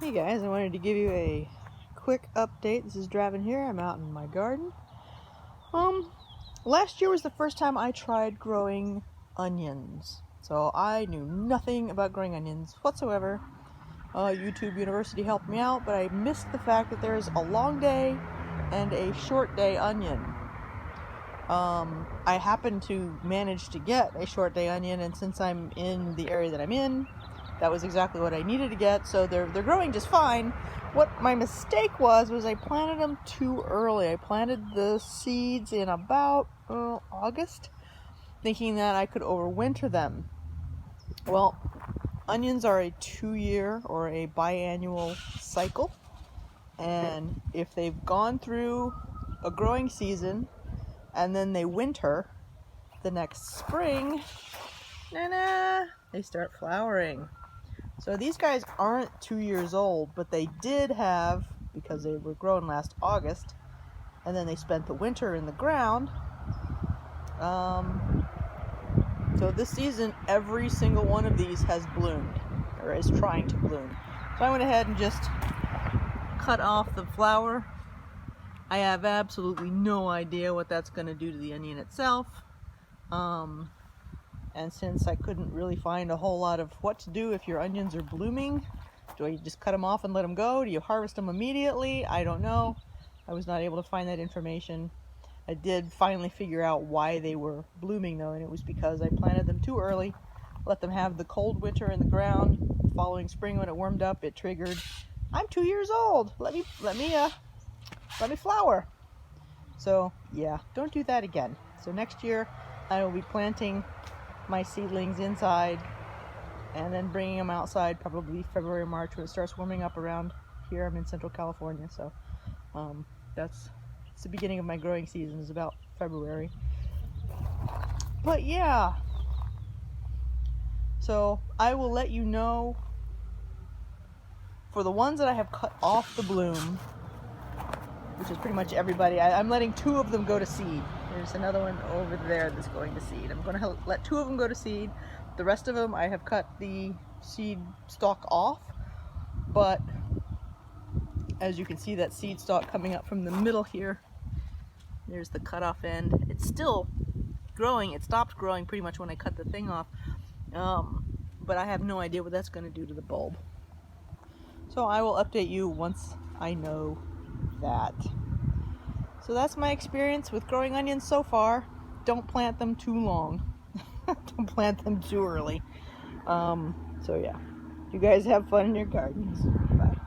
Hey guys, I wanted to give you a quick update. This is Draven here. I'm out in my garden. Last year was the first time I tried growing onions. So I knew nothing about growing onions whatsoever. YouTube University helped me out, but I missed the fact that there's a long day and a short day onion. I happened to manage to get a short day onion, and since I'm in the area that I'm in, that was exactly what I needed to get, so they're growing just fine. What my mistake was I planted them too early. I planted the seeds in about August, thinking that I could overwinter them. Well, onions are a 2-year or a biannual cycle, and if they've gone through a growing season and then they winter, the next spring, they start flowering. So these guys aren't 2 years old, but they did have, because they were grown last August, and then they spent the winter in the ground. So this season, every single one of these has bloomed, or is trying to bloom. So I went ahead and just cut off the flower. I have absolutely no idea what that's going to do to the onion itself. And since I couldn't really find a whole lot of what to do if your onions are blooming, do I just cut them off and let them go? Do you harvest them immediately? I don't know. I was not able to find that information. I did finally figure out why they were blooming though, and it was because I planted them too early, let them have the cold winter in the ground. The following spring when it warmed up, it triggered, I'm 2 years old. Let me flower. So yeah, don't do that again. So next year I will be planting my seedlings inside and then bringing them outside probably February or March when it starts warming up around here. I'm in Central California, so it's the beginning of my growing season is about February. But yeah, so I will let you know for the ones that I have cut off the bloom, which is pretty much everybody. I'm letting 2 of them go to seed. There's another one over there that's going to seed. I'm going to let 2 of them go to seed. The rest of them, I have cut the seed stalk off, but as you can see, that seed stalk coming up from the middle here, there's the cut off end. It's still growing. It stopped growing pretty much when I cut the thing off, but I have no idea what that's going to do to the bulb. So I will update you once I know that. So that's my experience with growing onions so far. Don't plant them too long. Don't plant them too early. So yeah, you guys have fun in your gardens. Bye.